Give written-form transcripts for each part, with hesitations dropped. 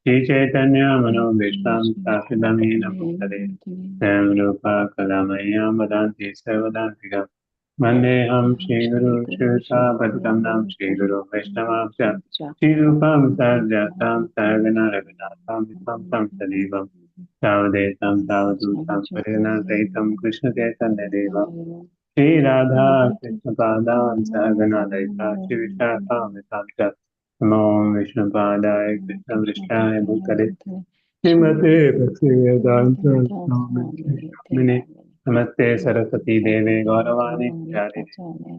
Shri Chaitanya Mano Vishtam Safilamina Bhutale Sam Rupa Kalamaya Vadanti Sarvadantika Vandeham Shri Guru Shuta Padukam Shri Guru Vaishnavamsa Shri Rupam Sarjatam Sarvana Raghunatam Visam Sam Sadivam Savadetam Savadutam Parina Saitam Krishna Chaitanya Deva Shri Radha Krishna Padam Sarvana Daita Shri Vishakam Visamsa Namo Vishnu Padaya Krishna Vishnaya Bhutale Srimate Bhaktivedanta Swami Shamini Namaste Saraswati Deve Gauravani Pujari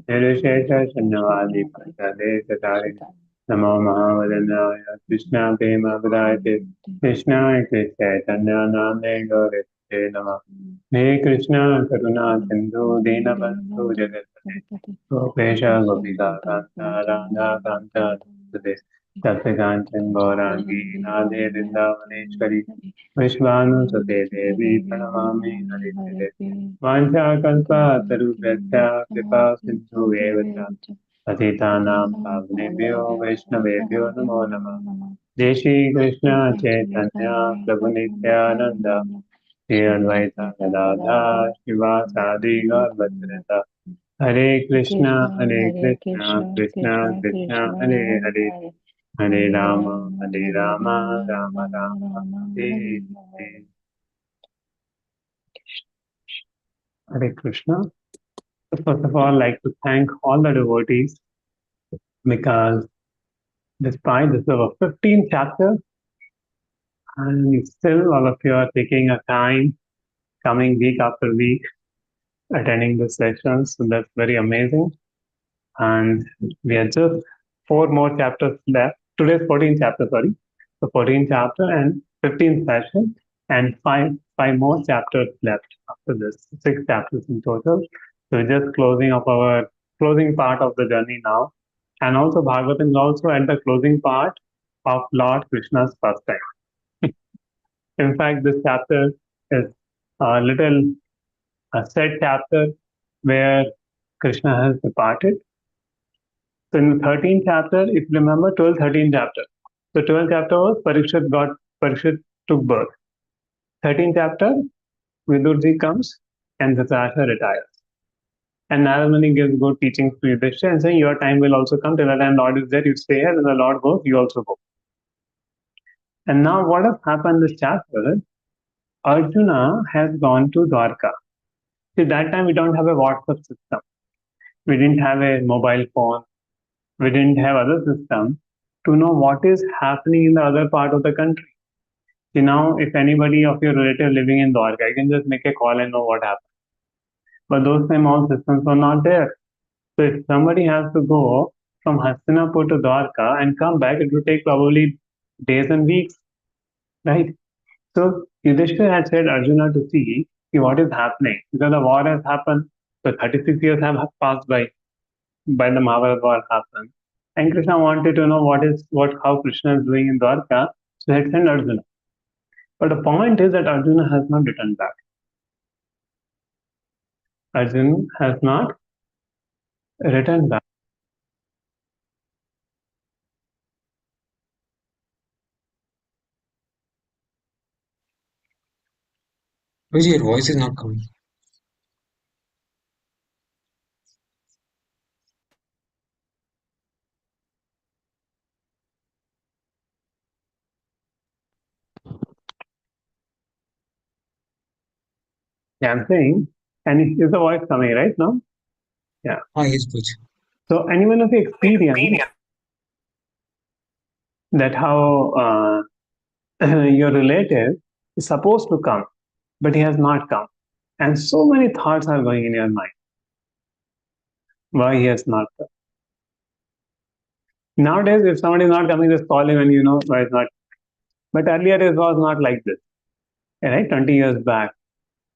Nirvishesha Shanyavadi Pachade Tatari Namo Mahavadanyaya Krishna Prema Pradayate Krishna Krishna Chaitanya Namne Gaurite Nama He Krishna Karuna Sindhu Dinabandhu Jagatpate Gopesha Gopika Kanta Radha Kanta Sade Saptakantan Gaurangi Radhe Vrindavaneshwari Vishvanu Devi Pranamami Haritide Vancha Kalpa Tarubhya Kripa Sindhu Evata Patitanam Pavnebhyo Vaishnavebhyo Namo Namah Jai Shri Krishna Chaitanya Prabhu Nityananda Shri Advaita Gadadhar Srivasadi Gauravatarata Hare Krishna Krishna Krishna Hare Hare Hare Rama, Rama Rama, Hare Hare. Hare Krishna. So first of all, I'd like to thank all the devotees because despite this is our 15th chapter, and still all of you are taking a time, coming week after week, attending the sessions. So that's very amazing. And we are just 4 more chapters left. Today's 14th chapter, sorry. So 14th chapter and 15th session, and five more chapters left after this. 6 chapters in total. So we're just closing up our closing part of the journey now. And also Bhagavatam is also at the closing part of Lord Krishna's first time. In fact, this chapter is a little a sad chapter where Krishna has departed. So in the 13th chapter, if you remember, 12th, 13th chapter. So 12th chapter was Parikshit took birth. 13th chapter, Vidurji comes and Dhritarashtra retires. And Narada Muni gives good teachings to Yudhishthira and saying, your time will also come. Till the time Lord is there, you stay here. When the Lord goes, you also go. And now what has happened in this chapter? Arjuna has gone to Dwarka. See, that time we don't have a WhatsApp system. We didn't have a mobile phone. We didn't have other system to know what is happening in the other part of the country. See, now if anybody of your relative living in Dwarka, you can just make a call and know what happened. But those same all systems were not there. So if somebody has to go from Hastinapur to Dwarka and come back, it would take probably days and weeks, right? So Yudhishthira had said Arjuna to see what is happening because the war has happened. So 36 years have passed by the Mahabharata war happened. And Krishna wanted to know how Krishna is doing in Dwarka, so he had sent Arjuna. But the point is that Arjuna has not returned back. Arjuna has not returned back. Because your voice is not coming. Yeah, I'm saying, and is the voice coming right now? Yeah. Yes, Puj. So anyone of you experience that how your relative is supposed to come, but he has not come, and so many thoughts are going in your mind. Why he has not come? Nowadays, if somebody is not coming, just call him and you know why it's not. But earlier it was not like this. Right? 20 years back,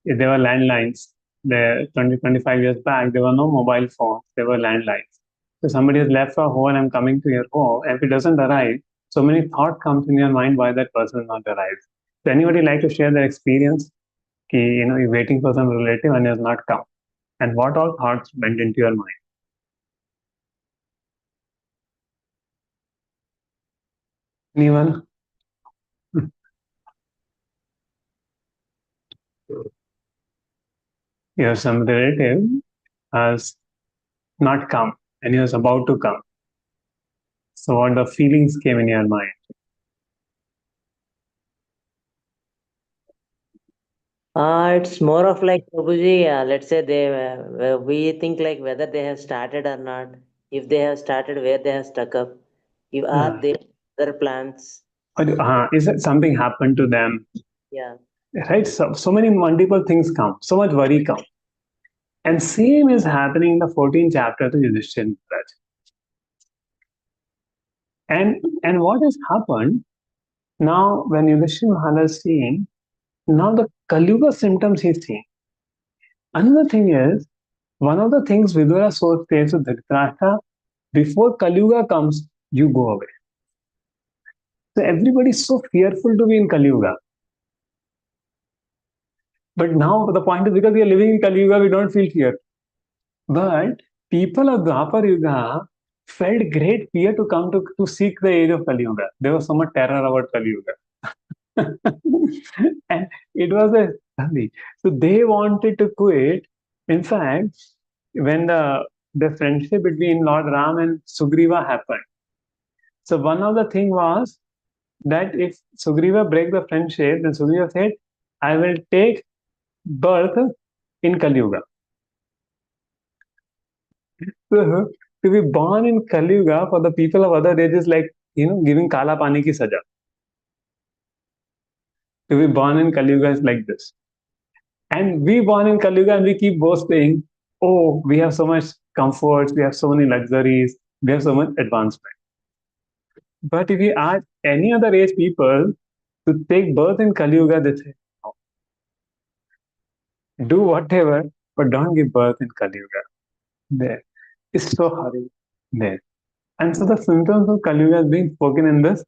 if there were landlines. There 20, 25 years back, there were no mobile phones. There were landlines. So somebody has left for home and I'm coming to your home. And if it doesn't arrive, so many thoughts comes in your mind why that person has not arrived. So anybody like to share their experience? You're waiting for some relative and he has not come. And what all thoughts went into your mind? Anyone? Your some relative has not come and he was about to come. So what the feelings came in your mind? It's more of like Prabhuji, let's say we think like whether they have started or not. If they have started, where they have stuck up. If are Uh, there other plans? is it something happened to them? Yeah. Right? So many multiple things come. So much worry come. And same is happening in the 14th chapter to Yudhishthira Maharaj. And what has happened now when Yudhishthira Maharaj is seeing now the Kali symptoms he's seeing. Another thing is one of the things Vidura so says to Dhritarashtra, before Kali comes, you go away. So everybody is so fearful to be in Kali. But now the point is because we are living in Kali we don't feel fear. But people of Dwapar Yuga felt great fear to come to seek the age of Kali Yuga. There was so much terror about Kali Yuga. And it was a study. So they wanted to quit. In fact, when the friendship between Lord Ram and Sugriva happened, so one of the thing was that if Sugriva break the friendship, then Sugriva said, I will take birth in Kali Yuga. So, to be born in Kali Yuga for the people of other ages, like, giving Kala Pani ki saja. To be born in Kali Yuga is like this. And we born in Kali Yuga and we keep boasting, oh, we have so much comforts, we have so many luxuries, we have so much advancement. But if you ask any other age people to take birth in Kali Yuga, they say, no, do whatever, but don't give birth in Kali Yuga. There. It's so horrible. There. And so the symptoms of Kali Yuga is being spoken in this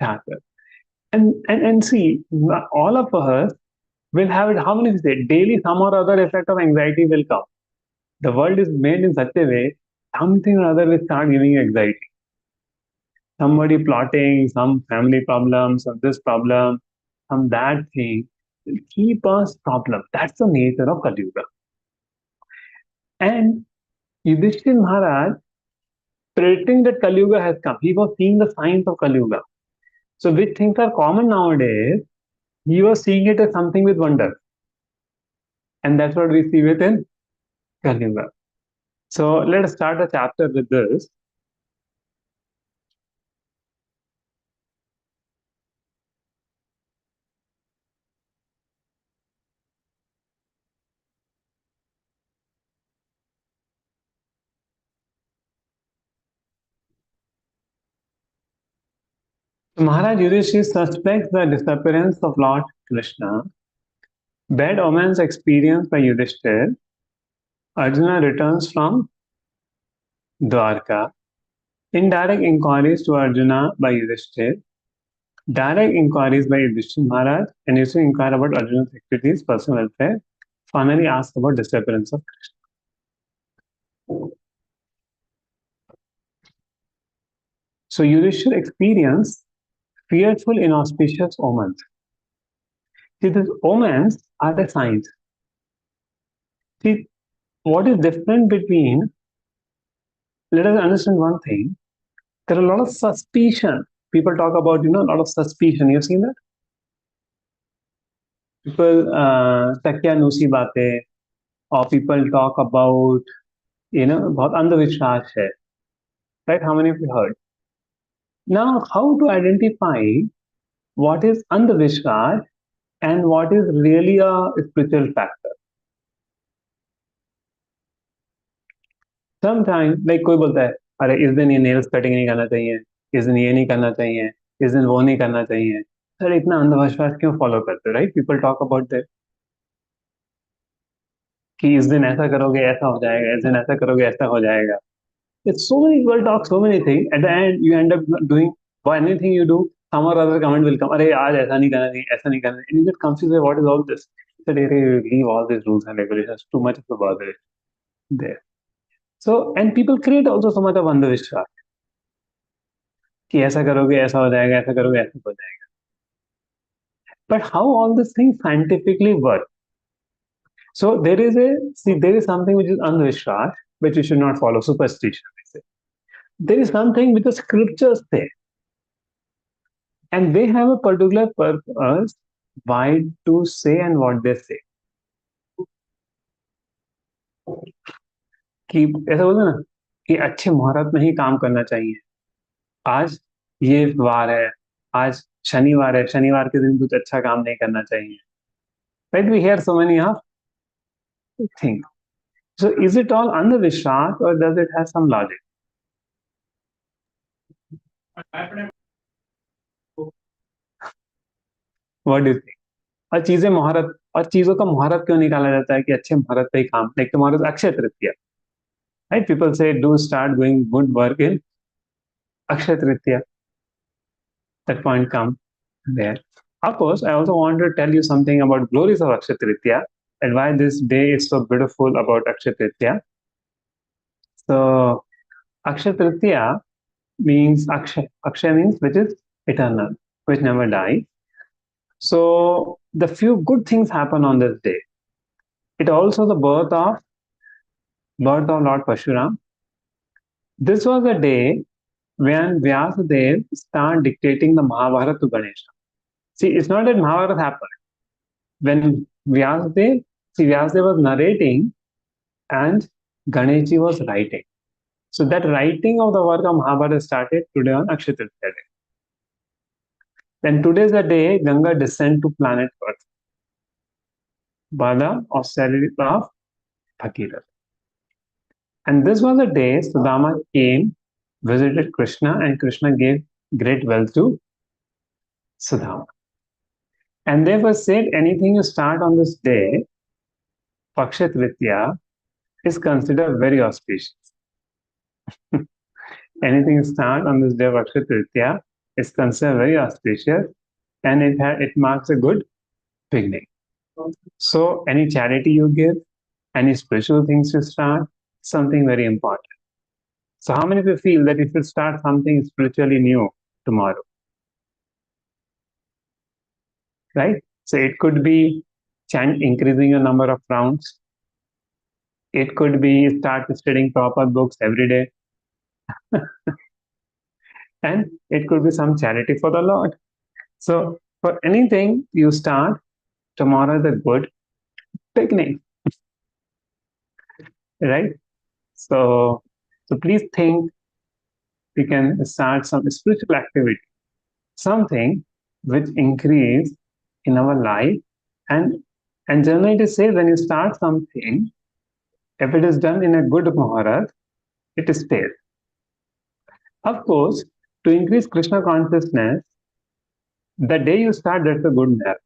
chapter. And see, all of us will have it. How many say daily some or other effect of anxiety will come. The world is made in such a way, something or other will start giving you anxiety. Somebody plotting, some family problem, some this problem, some that thing will keep us problem. That's the nature of Kali Yuga. And Yudhishthira Maharaj, predicting that Kali Yuga has come, he was seeing the signs of Kali Yuga. So, which things are common nowadays, he was seeing it as something with wonder. And that's what we see within Kali Yuga. So, let us start the chapter with this. Maharaj Yudhishthira suspects the disappearance of Lord Krishna. Bad omens experienced by Yudhishthira. Arjuna returns from Dwarka. Indirect inquiries to Arjuna by Yudhishthira. Direct inquiries by Yudhishthira Maharaj and used to inquire about Arjuna's activities, personal welfare. Finally asked about disappearance of Krishna. So Yudhishthira experienced fearful, inauspicious omens. See, these omens are the signs. See, what is different between, let us understand one thing, there are a lot of suspicion. People talk about, a lot of suspicion. You've seen that? People, takyanusi batein, or people talk about, बहुत अंधविश्वास है. Right? How many of you heard? Now, how to identify what is andhavishwas and what is really a spiritual factor? Sometimes, like कोई बोलता है, अरे इस दिन ये नेल्स कटिंग नहीं करना चाहिए, इस दिन ये नहीं करना चाहिए, इस दिन वो नहीं करना चाहिए. सर इतना अंधविश्वास क्यों फॉलो करते हो? Right? People talk about that कि इस दिन ऐसा करोगे ऐसा हो जाएगा, इस दिन ऐसा करोगे ऐसा हो जाएगा. It's so many people talk so many things. At the end, you end up doing for anything you do, some or other comment will come. अरे आज ऐसा नहीं करना चाहिए, ऐसा नहीं करना चाहिए. And you get confused. What is all this? That area you leave all these rules and regulations. Too much of a bother there. So and people create also so much of अंधविश्वास कि ऐसा करोगे ऐसा हो जाएगा, ऐसा करोगे ऐसा हो जाएगा. But how all these things scientifically work? So there is something which is andhvishwas, which you should not follow, superstition. There is something which the scriptures say, and they have a particular purpose why to say and what they say. कि ऐसा बोलते ना कि अच्छे मुहूर्त में ही काम करना चाहिए. आज ये वार है, आज शनिवार है, शनिवार के दिन कुछ अच्छा काम नहीं करना चाहिए. Right? We hear so many of things. So is it all andhvishwas or does it have some logic? What do you think? और चीजें मुहूर्त और चीजों का मुहूर्त क्यों निकाला जाता है कि अच्छे मुहूर्त पे ही काम, like tomorrow Akshaya Tritiya, right? People से do start doing good work in Akshaya Tritiya. That point come there. Of course, I also want to tell you something about glories of Akshay Tritiya and why this day is so beautiful about Akshay Tritiya. So, Akshay Tritiya means Akshay. Akshay means which is eternal, which never dies. So, the few good things happen on this day. It also the birth of Lord Pashuram. This was a day when Vyasadev started dictating the Mahabharata to Ganesha. See, it's not that Mahabharata happened. When Vyasadev was narrating and Ganeshji was writing. So that writing of the work of Mahabharata started today on Akshaya Tritiya day. Then today is the day Ganga descended to planet Earth by the austerity of Bhagirath. And this was the day Sudama came, visited Krishna, and Krishna gave great wealth to Sudama. And therefore said anything you start on this day, Akshaya Tritiya, is considered very auspicious. Anything start on this day of Akshaya Tritiya is considered very auspicious, and it marks a good beginning. So any charity you give, any spiritual things you start, something very important. So how many of you feel that if you start something spiritually new tomorrow? Right? So it could be increasing your number of rounds. It could be start studying proper books every day. And it could be some charity for the Lord. So for anything you start, tomorrow is a good beginning. Right? So please think we can start some spiritual activity, something which increase in our life. And generally to say when you start something, if it is done in a good muhurat, it is fair. Of course, to increase Krishna consciousness, the day you start, that's a good merit.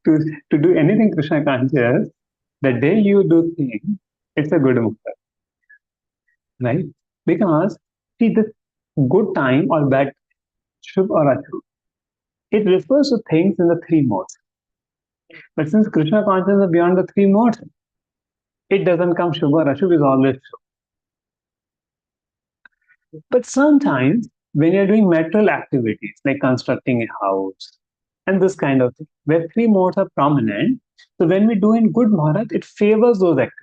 to do anything Krishna conscious, the day you do things, it's a good muhurat. Right? Because see, this good time or bad, shubh or ashubh, it refers to things in the three modes. But since Krishna consciousness is beyond the three modes, it doesn't come shubh or ashubh, is always shubh. But sometimes when you're doing material activities like constructing a house and this kind of thing, where three modes are prominent, so when we do in good muhurat, it favors those activities.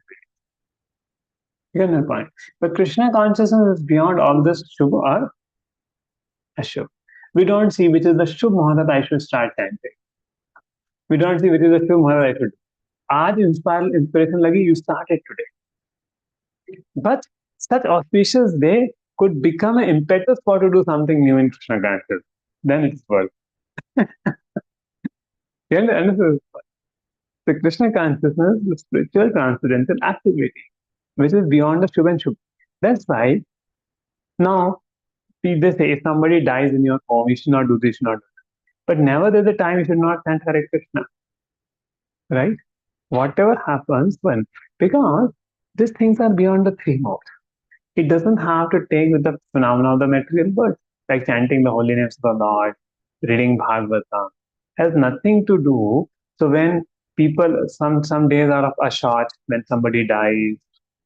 You get my point? But Krishna consciousness is beyond all this shubh or ashubh. We don't see which is the shubh muhurat I should start chanting. We don't see which is the shubh muhurat I should do. Aaj inspiration lagi, you start it today. But such auspicious day could become an impetus for to do something new in Krishna consciousness. Then it's work. You understand? The Krishna consciousness is spiritual transcendental activity, which is beyond the Shubh and Shubh. That's why now they say if somebody dies in your home, you should not do this, you should not do this. But never there's a time you should not chant Hare Krishna. Right? Whatever happens when, because these things are beyond the three modes. It doesn't have to take with the phenomena of the material world, like chanting the holy names of the Lord, reading Bhagavatham, has nothing to do. So when people, some days are of ashot, when somebody dies,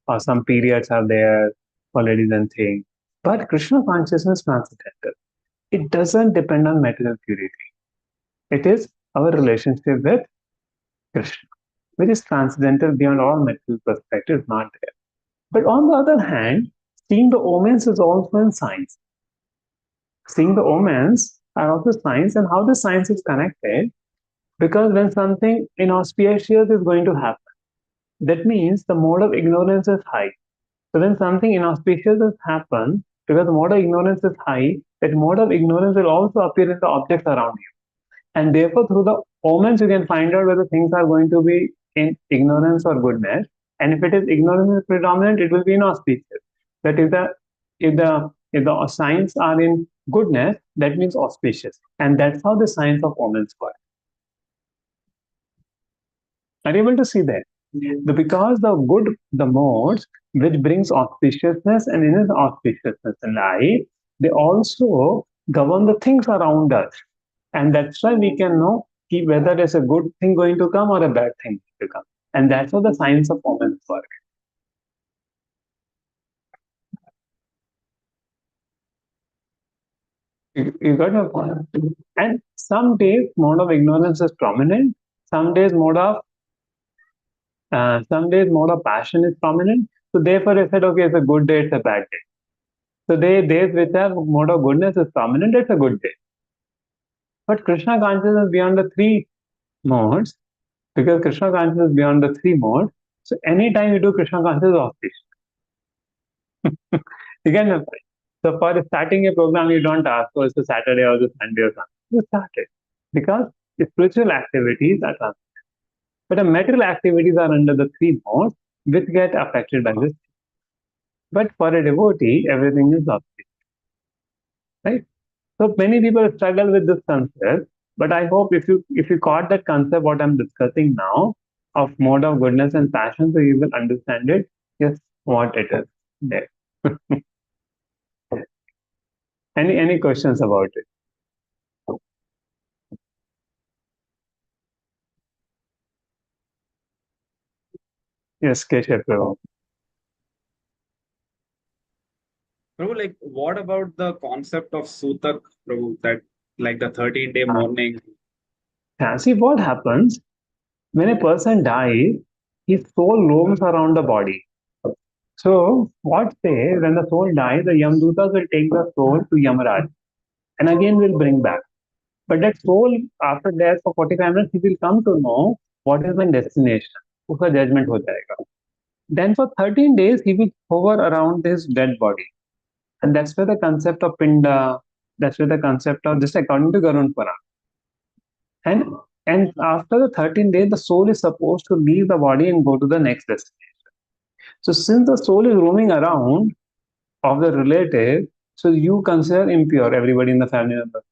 or some periods are there, holidays and things. But Krishna consciousness is transcendental. It doesn't depend on material purity. It is our relationship with Krishna, which is transcendental beyond all material perspective, is not there. But on the other hand, seeing the omens is also in science. Seeing the omens are also science, and how the science is connected, because when something inauspicious is going to happen, that means the mode of ignorance is high. So when something inauspicious has happened, because the mode of ignorance is high, that mode of ignorance will also appear in the objects around you. And therefore, through the omens, you can find out whether things are going to be in ignorance or goodness. And if it is ignorance is predominant, it will be inauspicious. But if the signs are in goodness, that means auspicious. And that's how the science of omens work. Are you able to see that? Because the modes which brings auspiciousness and inner auspiciousness in life, they also govern the things around us. And that's why we can know whether there's a good thing going to come or a bad thing to come. And that's how the science of omens work. You got your point. And some days mode of ignorance is prominent, some days mode of passion is prominent. So therefore I said, okay, it's a good day, it's a bad day. So days which have mode of goodness is prominent, it's a good day. But Krishna consciousness is beyond the three modes, because Krishna consciousness is beyond the three modes. So anytime you do Krishna consciousness is auspicious. You get my point. So for starting a program, you don't ask, oh, it's a Saturday or it's a Sunday or something. You start it. Because the spiritual activities are transcendent. But the material activities are under the three modes which get affected by this. But for a devotee, everything is auspicious. Right? So many people struggle with this concept, but I hope if you caught that concept, what I'm discussing now, of mode of goodness and passion, so you will understand it. Yes, what it is there. Any questions about it? Yes, Keshav Prabhu. Prabhu, like, what about the concept of Sutak, Prabhu, that like the 13-day mourning? Yeah, see what happens when a person dies, his soul roams around the body. So what say when the soul dies, the Yamdutas will take the soul to Yamaraj and again will bring back. But that soul, after death for 45 minutes, he will come to know what is my destination. उसका judgment हो जाएगा. Then for 13 days, he will hover around his dead body. And that's where the concept of Pinda, that's where the concept of, just according to Garun Puran. And and after the 13 days, the soul is supposed to leave the body and go to the next destination. So since the soul is roaming around of the relative, so you consider impure everybody in the family member.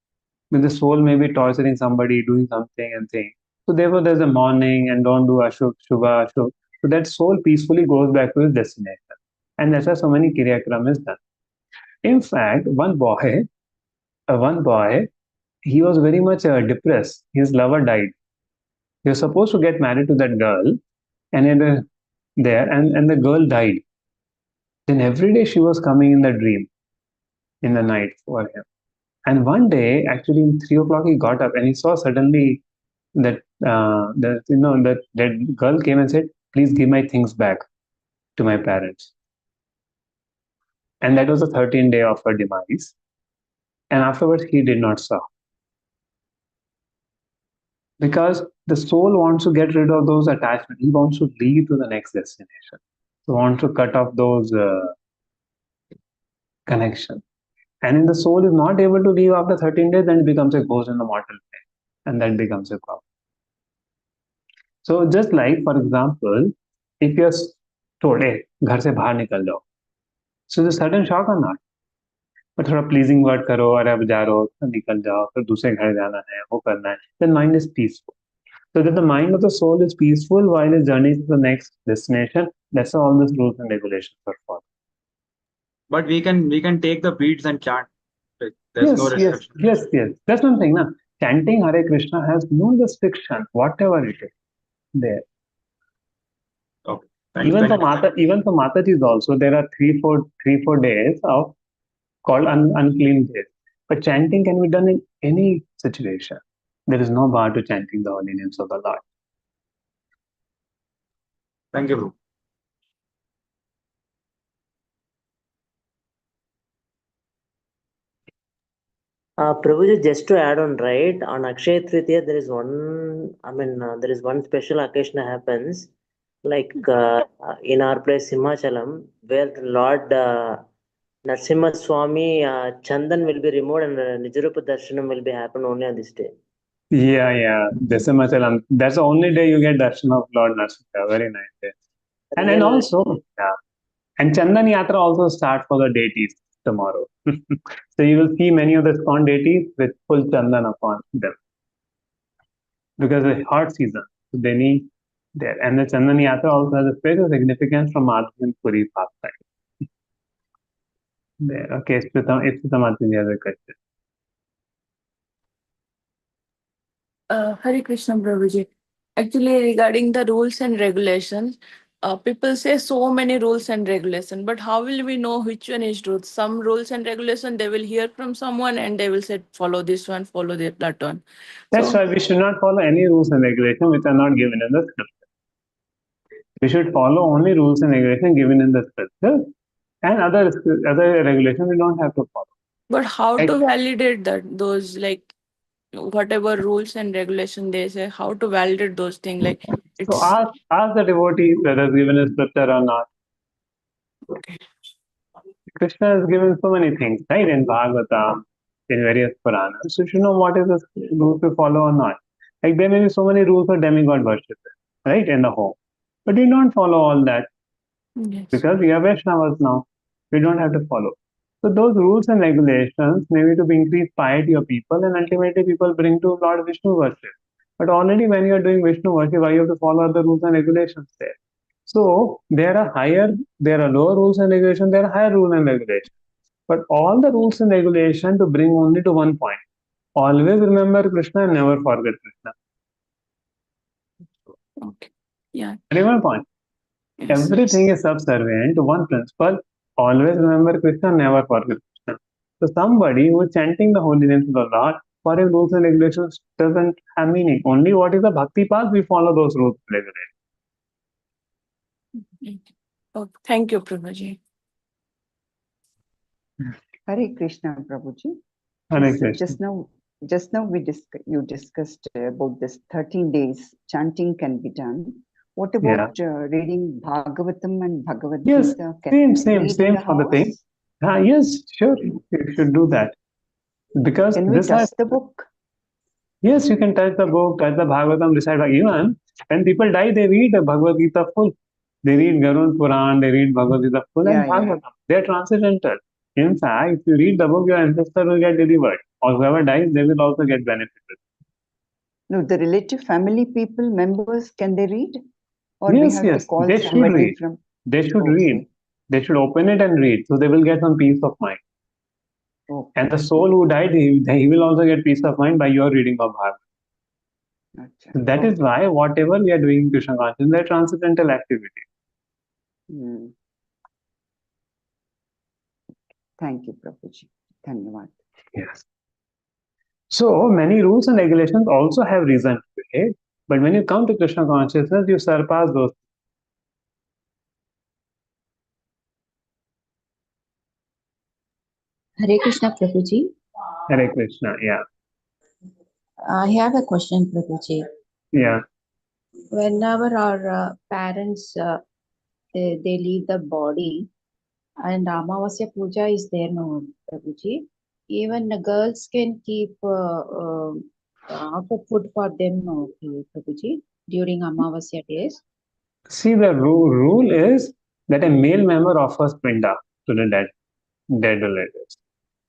But the soul may be torturing somebody, doing something and saying. So therefore there's a mourning and don't do Ashuk, Shubha, Ashuk. So that soul peacefully goes back to his destination. And that's why so many Kiryakram is done. In fact, one boy, he was very much depressed. His lover died. He was supposed to get married to that girl, and the girl died. Then every day she was coming in the dream, in the night for him. And one day, actually, in 3 o'clock, he got up and he saw suddenly that girl came and said, "Please give my things back to my parents." And that was the 13th day of her demise. And afterwards, he did not saw, because the soul wants to get rid of those attachments. He wants to leave to the next destination. So wants to cut off those connections. And if the soul is not able to leave after 13 days, then it becomes a ghost in the mortal plane. And that becomes a problem. So just like, for example, if you're told, hey, घर से बाहर निकल जाओ. So there's a certain shock or not? But थोड़ा pleasing word करो, अरे अब जा रहे हो, तो निकल जाओ, फिर दूसरे घर जाना है, वो करना है. Then mind is peaceful. So that the mind of the soul is peaceful while it journeys to the next destination. That's how all these rules and regulations are followed. But we can take the beads and chant. There's no restriction. Yes. That's one thing. Na? Chanting Hare Krishna has no restriction, whatever it is there. Okay. Even for Mataji's also, there are three, four days of called unclean days. But chanting can be done in any situation. There is no bar to chanting the holy names of the Lord. Thank you, Prabhu. Prabhuji, just to add on, right, on Akshaya Tritiya, there is there is one special occasion happens, like in our place, Himachalam, where the Lord Narasimha Swami Chandan will be removed and Nijarupa Darshanam will be happen only on this day. Yeah. Rasamalayam. That's the only day you get darshan of Lord Narasimha. Very nice day. And Real, also, yeah. And Chandan Yatra also starts for the deities tomorrow. So you will see many of the ISKCON deities with full Chandan upon them because it's hot season. So they need there. And the Chandan Yatra also has a special significance from Madhyavan Puri pastime. There. Okay, if Madhyavan has a question. Hare Krishna Prabhuji. Actually, regarding the rules and regulations, people say so many rules and regulations, but how will we know which one is truth? Some rules and regulations they will hear from someone and they will say follow this one, follow that one. That's why we should not follow any rules and regulations which are not given in the scripture. We should follow only rules and regulations given in the scripture, and other regulations we don't have to follow. But how Like, to validate that those like whatever rules and regulation they say, how to validate those things? Like so it's ask the devotees whether it's given in scripture or not. Krishna has given so many things, right, in Bhagavatam, in various Puranas. So you should know what is the rule to follow or not. Like there may be so many rules for demigod worship, right, in the home. But you don't follow all that yes. because we are Vaishnavas now. We don't have to follow. So those rules and regulations may be to increase piety of people and ultimately people bring to Lord Vishnu worship. But already when you are doing Vishnu worship, why you have to follow the rules and regulations there? So there are lower rules and regulations, there are higher rules and regulations. But all the rules and regulations to bring only to one point. Always remember Krishna and never forget Krishna. Okay. Yeah. Remember point. Yes. Everything is subservient to one principle. Always remember Krishna, never forget Krishna. So somebody who is chanting the holy names of the Lord, for him rules and regulations doesn't have meaning. Only what is the bhakti path, we follow those rules and regulations. Oh, thank you, Prabhuji. Hare Krishna, Prabhuji. Hare Krishna. Just now you discussed about this 13 days chanting can be done. What about reading Bhagavatam and Bhagavad Yes, Gita? Can we same read in the for the house? thing. Yes, sure, you should do that. Because Can we touch the book? Yes, you can touch the book, touch the Bhagavatam, recite Bhagavatam. Even when people die, they read the Bhagavad Gita full. They read Garud Puran, they read Bhagavad Gita full and Bhagavatam. They are transcendental. In fact, if you read the book, your ancestor will get delivered. Or whoever dies, they will also get benefited. No, the relative family people, members, can they read? Or Yes, we have to call they should somebody read. from... They should read. They should open it and read. So they will get some peace of mind. Okay. And the soul who died, he will also get peace of mind by your reading of Bhagavatam. So that is why whatever we are doing in Krishna consciousness, they are transcendental activities. Thank you, Prabhuji. Dhanyavad. Yes. So many rules and regulations also have reason to behave, but when you come to Krishna consciousness, you surpass those. Hare Krishna, Prabhuji. Hare Krishna, yeah. I have a question, Prabhuji. Yeah. Whenever our parents they leave the body and Amavasya Puja is there, no, Prabhuji. Even the girls can keep food for them, no, Prabhuji, during Amavasya days. See, the rule is that a male member offers pinda to the dead relatives.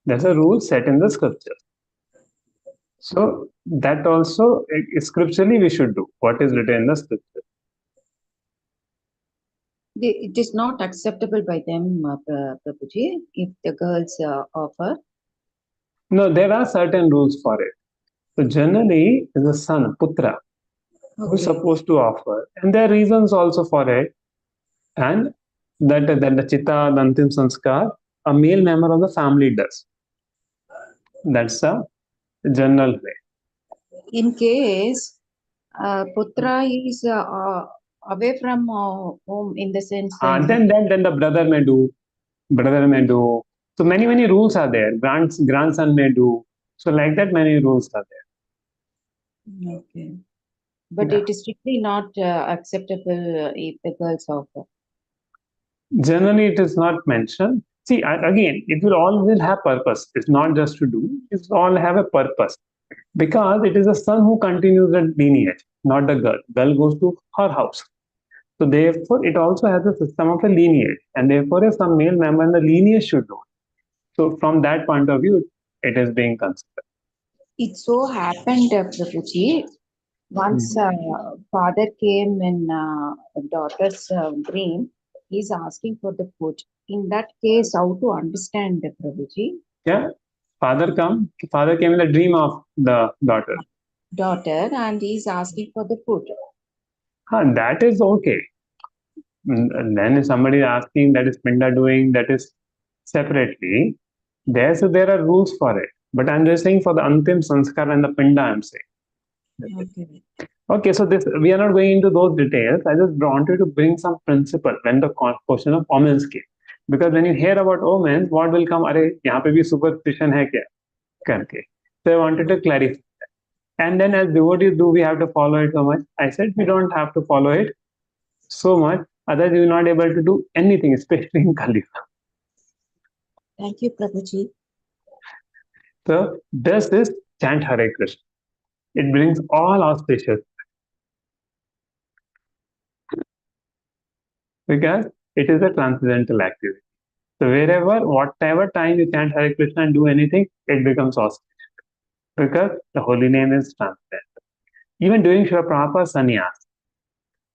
That's a rule set in the scriptures. So that also scripturally we should do what is written in the scripture. It is not acceptable by them, Prabhuji, if the girls offer. No, there are certain rules for it. So generally, is a son, putra, who is supposed to offer, and there are reasons also for it. And that the chitta, the antim sanskar, a male member of the family does. That's a general way. In case Putra is away from home, in the sense. Then the brother may do. So many rules are there. Grandson may do. So like that, many rules are there. Okay. But Yeah. it is strictly not acceptable if the girls offer. Generally, it is not mentioned. See, again, it will all have purpose. It's not just to do. It's all have a purpose. Because it is the son who continues the lineage, not the girl. Girl goes to her house. So therefore, it also has a system of a lineage. And therefore, if some male member in the lineage should do. So from that point of view, it is being considered. It so happened, Prabhuji, once father came in daughter's dream, he's asking for the food. In that case, how to understand, Prabhuji? Yeah. Father came in the dream of the daughter. And he's asking for the food. That is okay. And then if somebody is asking, that is Pinda doing, that is separately. There are rules for it. But I'm just saying for the Antim Sanskar and the Pinda, I'm saying. Okay. Okay, so we are not going into those details. I just wanted to bring some principle when the question of omens came. Because when you hear about omens, what will come? Arey, yahan pe bhi superstition hai kya? Karke. So I wanted to clarify. And then as devotees, do we have to follow it so much? I said we don't have to follow it so much. Otherwise, we are not able to do anything, especially in Kali. Thank you, Prabhuji. So this is chant Hare Krishna. It brings all auspicious. Because it is a transcendental activity. So whatever time you chant Hare Krishna and do anything, it becomes auspicious. Because the holy name is transcendental. Even during Srila Prabhupada's sannyas,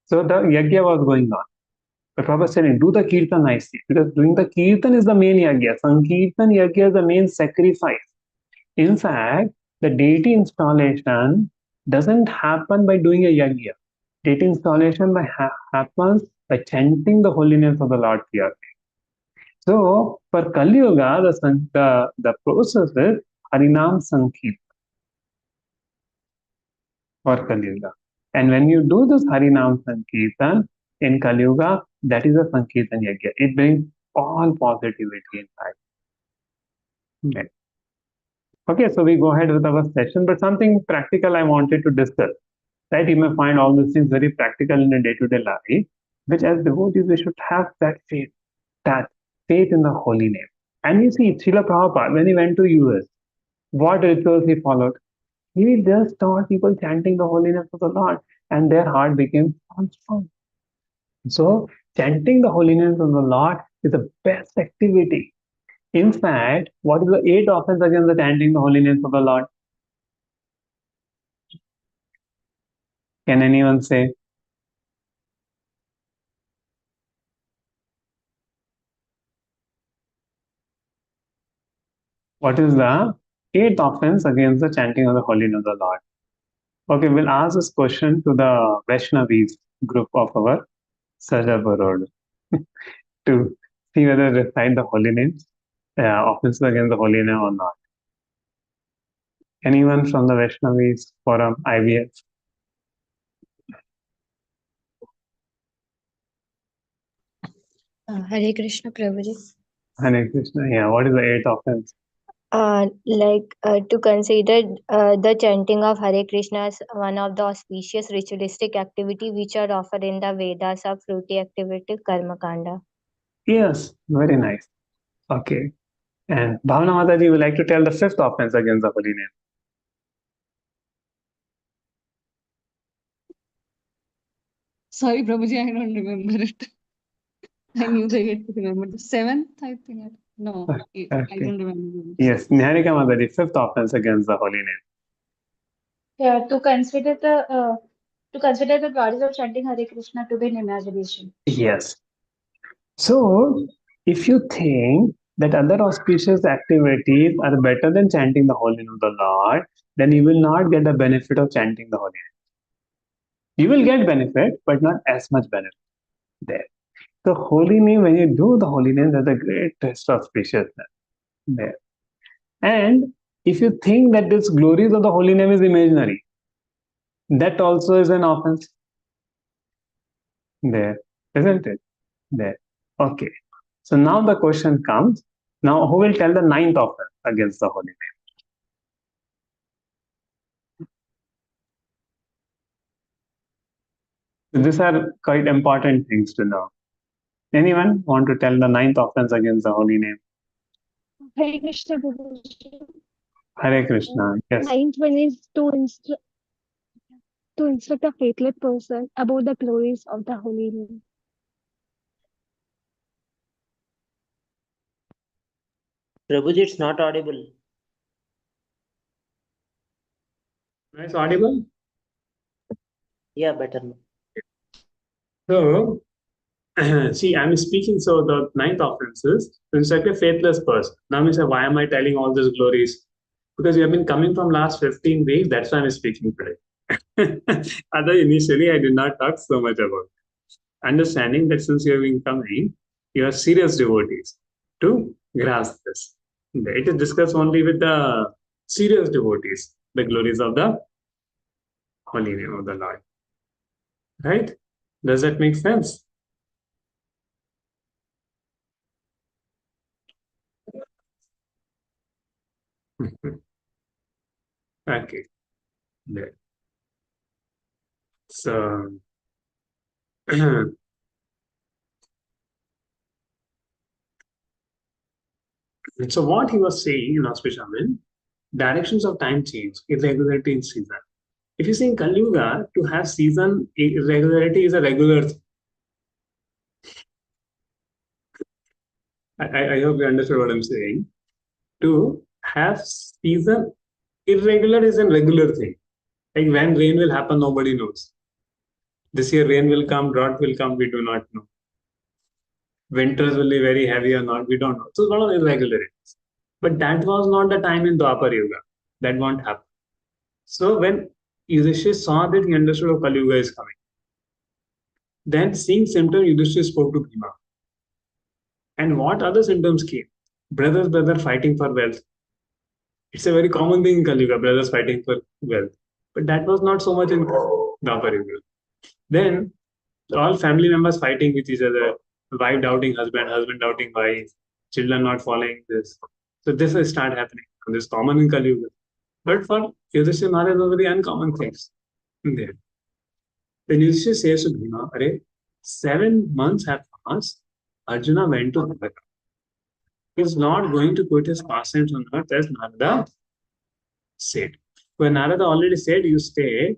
so the yajna was going on. But Prabhupada said, do the kirtan nicely. Because doing the kirtan is the main yajna. Sankirtan yajna is the main sacrifice. In fact, the deity installation doesn't happen by doing a yajna. Deity installation happens by chanting the holy names of the Lord clearly. So for Kali Yuga, the process is Harinam Sankirtan for Kali Yuga. And when you do this Harinam Sankirtan in Kali Yuga, that is a Sankirtan Yajna. It brings all positivity inside. Okay. Okay, so we go ahead with our session, but something practical I wanted to discuss. Right? You may find all these things very practical in a day-to-day life, which as devotees we should have that faith in the holy name. And you see, Srila Prabhupada, when he went to US, what rituals he followed? He just taught people chanting the holiness of the Lord, and their heart became transformed. So, chanting the holiness of the Lord is the best activity. In fact, what is the 8th offense against the chanting the holiness of the Lord? Can anyone say? What is the 8th offense against the chanting of the holiness of the Lord? Okay, we'll ask this question to the Vaishnavis group of our Saja Road to see whether they recite the holy names, offenses against the holy name or not. Anyone from the Vaishnavis forum, IVF? Hare Krishna Prabhuji. Hare Krishna. Yeah, what is the 8th offense? To consider the chanting of Hare Krishna as one of the auspicious ritualistic activity which are offered in the Vedas of fruity activity Karma Kanda. Yes, very nice. Okay. And Bhavana Mataji would like to tell the 5th offense against the holy name. Sorry, Prabhuji, I don't remember it. I knew the 8th, remember the 7th, I think. No, I don't remember. Yes, Niharika Mataji, 5th offense against the holy name. Yeah, to consider the goddess of chanting Hare Krishna to be an imagination. Yes. So, if you think that other auspicious activities are better than chanting the holy name of the Lord, then you will not get the benefit of chanting the holy name. You will get benefit, but not as much benefit there. The holy name, when you do the holy name, there's a great test of auspiciousness there. And if you think that this glories of the holy name is imaginary, that also is an offense. There, isn't it? There. Okay. So now the question comes. Now, who will tell the ninth offense against the holy name? These are quite important things to know. Anyone want to tell the ninth offense against the holy name? Hare Krishna Prabhuji. Hare Krishna. Yes. Ninth one is to instruct a faithless person about the glories of the holy name. Prabhuji, it's not audible. Nice audible? Yeah, better now. So, see, I'm speaking. So the ninth offense is to instruct a faithless person. Now, you say, why am I telling all these glories? Because you have been coming from last 15 weeks. That's why I'm speaking today. Although initially I did not talk so much about it. Understanding that since you have been coming, you are serious devotees to grasp this. It is discussed only with the serious devotees, the glories of the holy name of the Lord. Right? Does that make sense? Okay. There. So, so what he was saying in Auspiciaman, directions of time change, irregularity in season. If you see in Kali Yuga, to have season irregularity is a regular thing. I hope you understood what I'm saying. To have season irregular is a regular thing. Like when rain will happen, nobody knows. This year rain will come, drought will come, we do not know. Winters will be very heavy or not, we don't know. So a lot of irregularities. But that was not the time in Dwapar Yuga. That won't happen. So when Yudhishthira saw that, he understood how Kali Yuga is coming. Then seeing symptoms, Yudhishthira spoke to Bhima. And what other symptoms came? Brother fighting for wealth. It's a very common thing in Kali Yuga, brothers fighting for wealth. But that was not so much in Dwapar Yuga. Then all family members fighting with each other, wife doubting husband, husband doubting wife, children not following this. So this will start happening. And this is common in Kali Yuga. But for Yudhishthira Maharaj, those are very uncommon things in there. Then Yudhishthira says to Bhima, Arey, 7 months have passed. Arjuna went to Dwarka. He's not going to put his pastimes on earth as Narada said. When Narada already said, you stay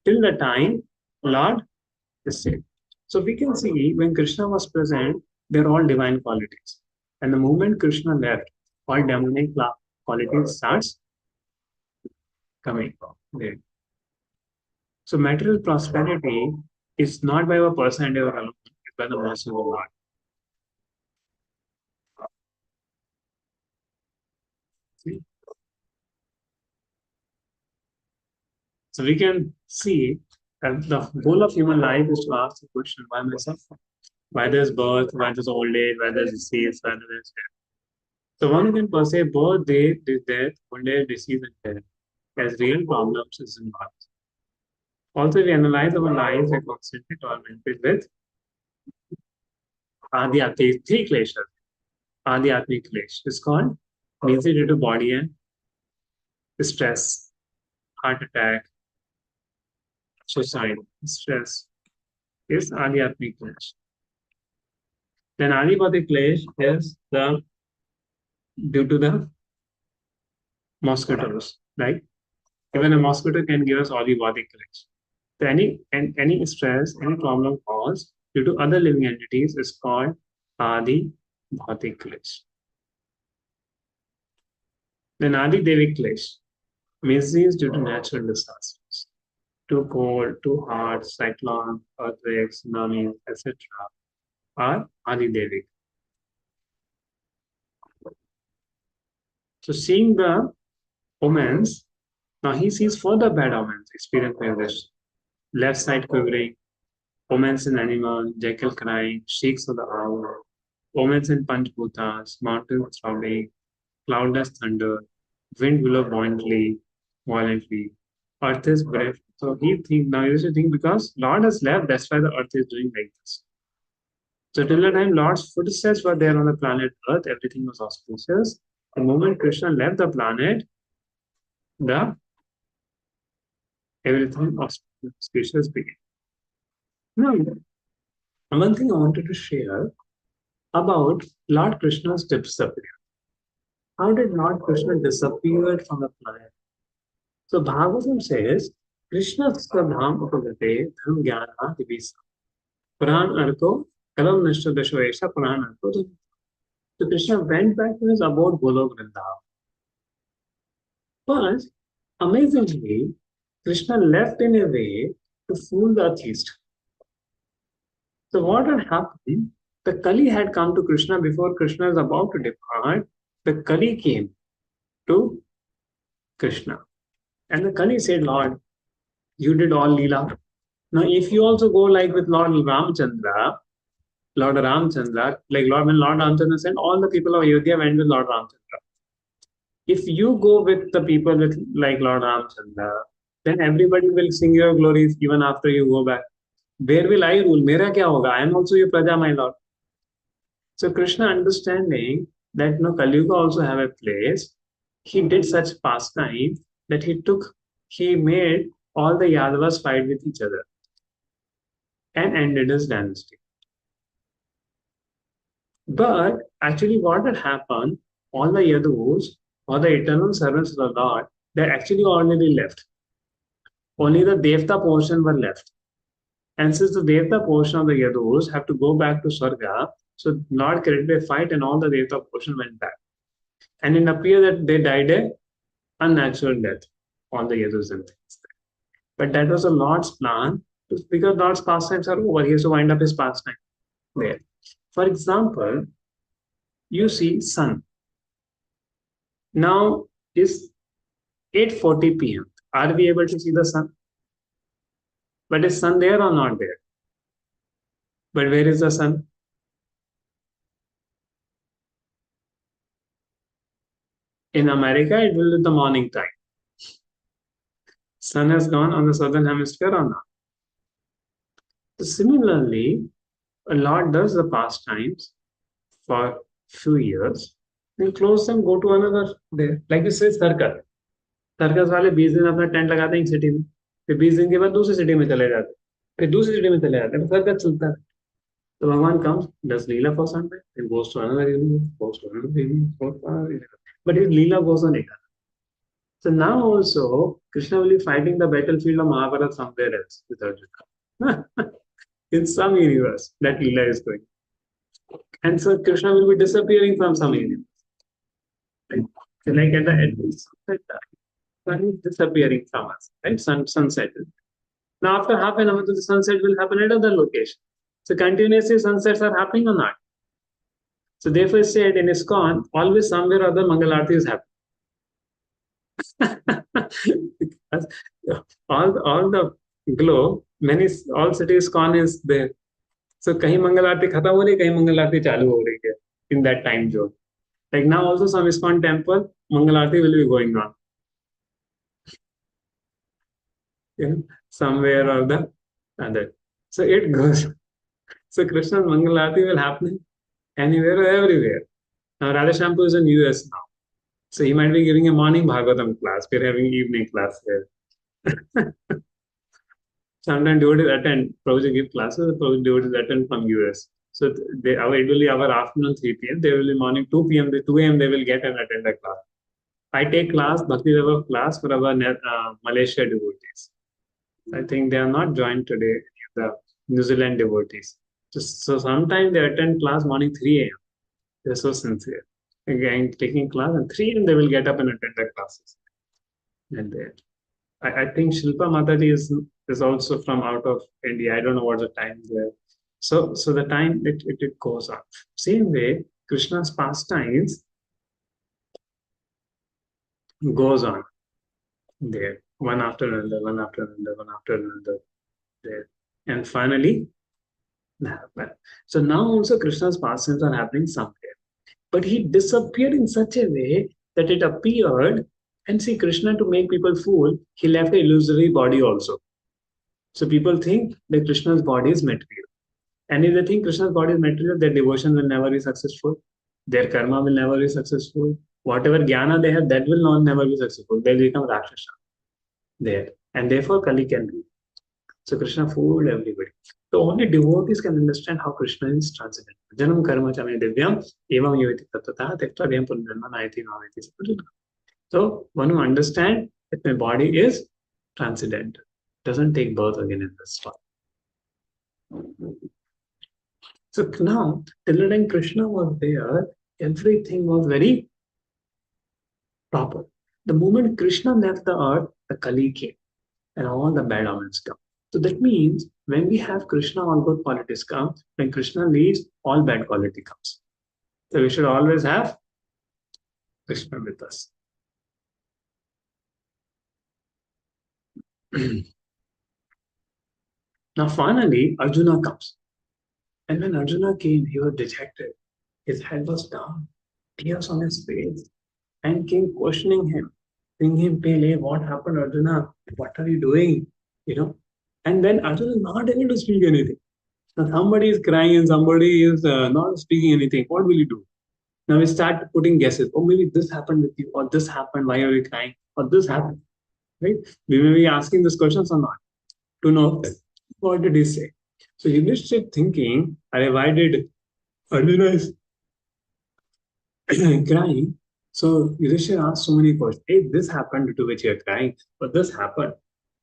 till the time Lord is said. So we can see when Krishna was present, they're all divine qualities. And the moment Krishna left, all demonic qualities starts coming there. So material prosperity is not by a person endeavor alone, it's by the mercy of the Lord. See? So we can see that the goal of human life is to ask the question, why am I suffering? Why there's birth, why there's old age, why there's disease, why there's death. So one can per se birth, death, old age, disease, and death as real problems is in life. Also, we analyze our lives, we're constantly tormented with Adhyatmic, three kleshas. Adhyatmic klesh is called mainly due to body and stress, heart attack, suicide, stress is Adhyatmic klesh. Then Adipati klesh is the due to the mosquitoes, right? Even a mosquito can give us Adipati klesh. So any stress, any problem caused due to other living entities is called Adi Bhautik Klesh. Then Adi Devik Klesh, miseries due to natural disasters, too cold, too hot, cyclone, earthquakes, tsunamis, etc. are Adi Devik. So seeing the omens, now he sees further bad omens experienced by this. Left side quivering, omens in animal, jackal crying, shrieks of the owl, omens in Panchbhutas, mountains throbbing, cloudless thunder, wind blow violently, earth is brave. So he used to think because Lord has left, that's why the earth is doing like this. So till the time Lord's footsteps were there on the planet Earth, everything was auspicious. The moment Krishna left the planet, the everything auspicious began. Now, one thing I wanted to share about Lord Krishna's disappearance. How did Lord Krishna disappear from the planet? So Bhagavatam says, Krishna Sadham Upagate Dham Jnana Divisa. Puran Artho Kalam Nishta Dashvesha Puran Artho. So Krishna went back to his abode Golok Vrindavan. But amazingly, Krishna left in a way to fool the atheist. So what had happened? The Kali had come to Krishna before Krishna is about to depart. The Kali came to Krishna. And the Kali said, Lord, you did all Leela. Now, if you also go like with Lord Ramchandra, like when Lord Ramchandra said, all the people of Ayodhya went with Lord Ramchandra. If you go with the people with like Lord Ramchandra, then everybody will sing your glories even after you go back. Where will I rule? Mera kya hoga? I am also your praja, my Lord. So Krishna, understanding that Kali Yuga also have a place, he did such pastime that he made all the Yadavas fight with each other and ended his dynasty. But actually what had happened, all the Yadus, all the eternal servants of the Lord, they actually already left. Only the Devta portion were left. And since the Devta portion of the Yadus have to go back to Swarga, so Lord created a fight and all the Devta portion went back. And it appeared that they died a unnatural death, all the Yadus and things. But that was the Lord's plan, because Lord's pastimes are over. He has to wind up his pastime there. For example, you see sun. Now is 8:40 p.m. Are we able to see the sun? But is sun there or not there? But where is the sun? In America, it will be the morning time. Sun has gone on the southern hemisphere or not? So similarly, a Lord does the pastimes for few years, then close them, go to another there. Like you say, circus. Circus वाले 20 दिन अपना tent लगाते हैं एक city में, फिर 20 दिन के बाद दूसरी सिटी में चले जाते हैं, फिर दूसरी सिटी में चले जाते हैं, सर्कस चलता है. तो भगवान comes, does Leela for some time, then goes to another evening, goes to another evening, but his Leela goes on again. So now also Krishna will be fighting the battlefield of Mahabharata somewhere else with Arjuna. In some universe that Leela is going. And so Krishna will be disappearing from some universe. Right? So like at the end, sun is disappearing from us, right? Sunset. Now after half an hour, the sunset will happen at other location. So continuously sunsets are happening or not? So therefore said in ISKCON, always somewhere or other Mangalarti is happening. Because all the globe, all cities ISKCON is there. So kahin Mangal Aarti khatam ho rahi hai, kahin Mangal Aarti chalu ho rahi hai in that time zone. Like now also some ISKCON temple, Mangal Aarti will be going on. Somewhere or the other. So it goes. So Krishna's Mangal Aarti will happen anywhere or everywhere. Now Radha Shampoo is in US now. So he might be giving a morning Bhagavatam class. We're having evening class here. Sometimes devotees attend, Prabhuji give classes, devotees attend from US. So it will be our afternoon 3 p.m. They will be morning 2 p.m. 2 a.m. they will get and attend the class. I take class, Bhakti Vaibhav class for our Malaysia devotees. I think they are not joined today, the New Zealand devotees. So sometimes they attend class morning 3 a.m. They're so sincere. Again, taking class and 3 a.m. they will get up and attend the classes. And I think Shilpa Mataji is also from out of India. I don't know what the time there. So the time it goes on. Same way, Krishna's pastimes goes on there, one after another, one after another, one after another there. And finally, so now also Krishna's pastimes are happening somewhere. But he disappeared in such a way that it appeared And see, Krishna, to make people fool, he left an illusory body also. So people think that Krishna's body is material. And if they think Krishna's body is material, their devotion will never be successful. Their karma will never be successful. Whatever jnana they have, that will not never be successful. They'll become Rakshasa there. And therefore, Kali can be. So Krishna fooled everybody. So only devotees can understand how Krishna is transcendental. Janam karma chame divyam evam yoviti tattva tekta vyam punarjanma nayati navati. So one who understands that my body is transcendental, doesn't take birth again in this one. So now, till the time Krishna was there, everything was very proper. The moment Krishna left the earth, the Kali came and all the bad omens come. So that means when we have Krishna, all good qualities come. When Krishna leaves, all bad quality comes. So we should always have Krishna with us. Now finally, Arjuna comes. And when Arjuna came, he was dejected. His head was down, tears on his face, and came questioning him, saying him, Pele, what happened, Arjuna? What are you doing? And then Arjuna is not able to speak anything. Now somebody is crying and somebody is not speaking anything. What will you do? Now we start putting guesses. Oh, maybe this happened with you, or this happened. Why are you crying? Or this happened. Right? We may be asking these questions or not to know what did he say. So Yudhishthira thinking, why did Arjuna is crying? So Yudhishthira asked so many questions. Hey, this happened to which you are crying, but this happened.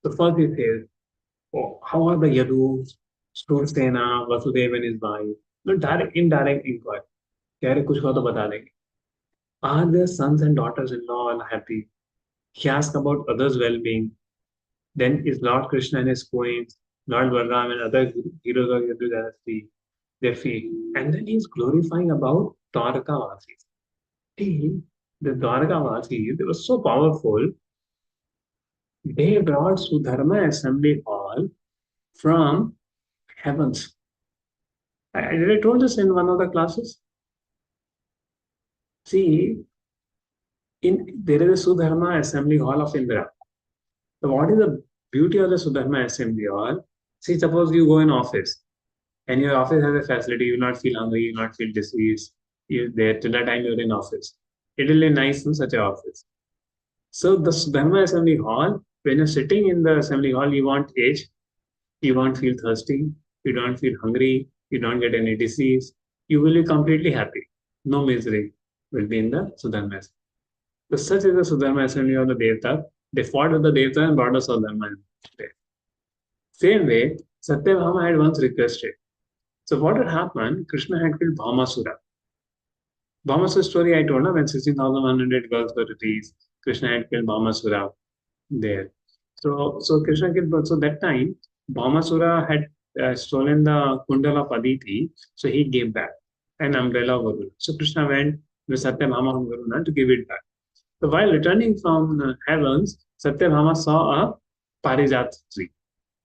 So first he says, oh, how are the Yadus, Sursena, Vasudeva and his wife? No, direct, indirect inquiry. कुछ हुआ तो बता देंगे. Are their sons and daughters-in-law unhappy? He asked about others' well-being. Then is Lord Krishna and his queens, Lord Balram and other heroes of Yadu dynasty, their feet. And then he's glorifying about Dwarkavasis. The Dwarkavasis, they were so powerful. They brought Sudharma assembly hall from heavens. Did I told this in one of the classes? See, there is a Sudharma assembly hall of Indra. So what is the beauty of the Sudharma assembly hall? See, suppose you go in office and your office has a facility, you not feel hungry, you not feel disease, you there till the time you're in office. It will be nice in such an office. So the Sudharma assembly hall, when you're sitting in the assembly hall, you won't age, you won't feel thirsty, you don't feel hungry, you don't get any disease, you will be completely happy. No misery will be in the Sudharma assembly. So such is the Sudharma assembly of the Devta. They fought with the Devta and brought us Sudharma. Same way, Satyabhama had once requested. So what had happened? Krishna had killed Bhaumasura. Bhaumasura's story I told her when 16,100 girls were released. Krishna had killed Bhaumasura there. So Krishna killed. So that time, Bhaumasura had stolen the kundal of Aditi. So he gave back an umbrella of Varuna. So Krishna went with Satyabhama and Varuna to give it back. So while returning from heavens, Satyabhama saw a Parijat tree.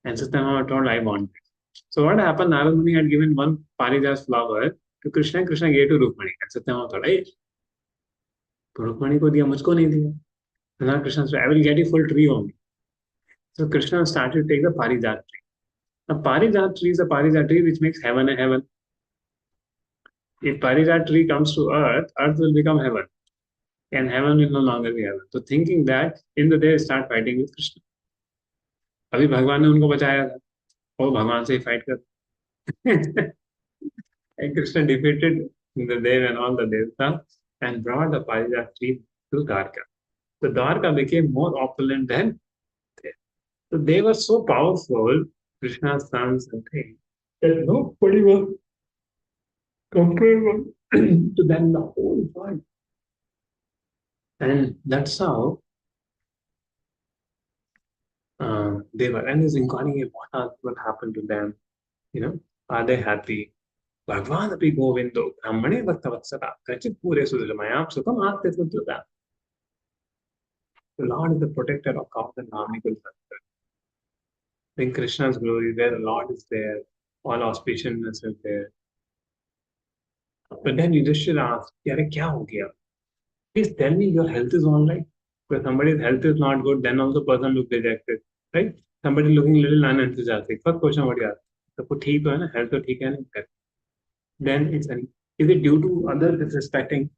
And Satyabhama told, I want it. So what happened? Narad Muni had given one Parijat flower to Krishna. Krishna gave to Rukmani. And Satyabhama thought, hey, Rukmani ko diya, mujhko nahi diya. And now Krishna said, I will get a full tree only. So Krishna started to take the Parijat tree. A Parijat tree is a Parijat tree which makes heaven a heaven. If Parijat tree comes to earth, earth will become heaven. And heaven will no longer be heaven. So thinking that, in the day start fighting with Krishna. अभी भगवान ने उनको बचाया था वो भगवान से ही fight कर and Krishna defeated the Dev and all the Devta and brought the Parijat tree to Dwarka. So Dwarka became more opulent than Dev. So they were so powerful, Krishna's sons and things, that nobody was comparable to them in the whole world. And that's how they were. And he's inquiring what happened to them. Are they happy? Bhagwan api govindo brahmane vattavatsara kachit pure sudhamayam sukham atte suddhata. The Lord is the protector of cows and harmonical structure. In Krishna's glory, where the Lord is there, all auspiciousness is there. But then Yudhishthira asked, Yare kya ho gaya? Please tell me your health is all right. Because somebody's health is not good, then also person looks dejected, right? Somebody looking a little unenthusiastic. First question what you ask? So ठीक तो है ना, health तो ठीक है ना? Then it's an, is it due to other disrespecting?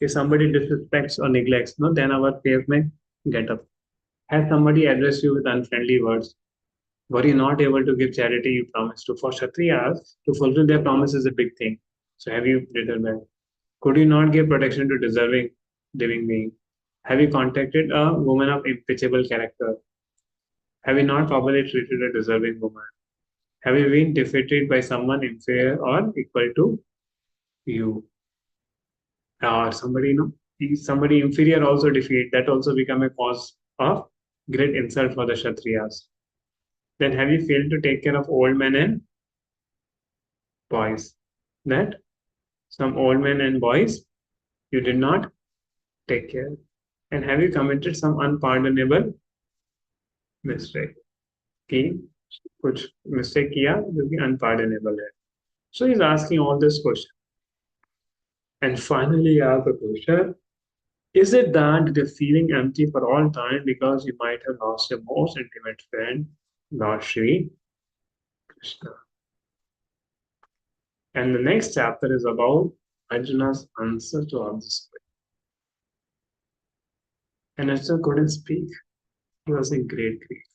If somebody disrespects or neglects, no, then our faith may get up. Has somebody addressed you with unfriendly words? Were you not able to give charity you promised to? For Kshatriyas, to fulfill their promise is a big thing. So have you written that? Could you not give protection to deserving living being? Have you contacted a woman of impeachable character? Have you not properly treated a deserving woman? Have you been defeated by someone inferior or equal to you? Or somebody, somebody inferior also defeat, that also become a cause of great insult for the Kshatriyas. Then have you failed to take care of old men and boys? That some old men and boys you did not take care. And have you committed some unpardonable mistake? कि कुछ mistake किया जो कि unpardonable है. So he's asking all this question. And finally he asks the question, is it that they're feeling empty for all time because you might have lost your most intimate friend, Lord Shri Krishna? And the next chapter is about Arjuna's answer to all this. And Arjuna couldn't speak. He was in great grief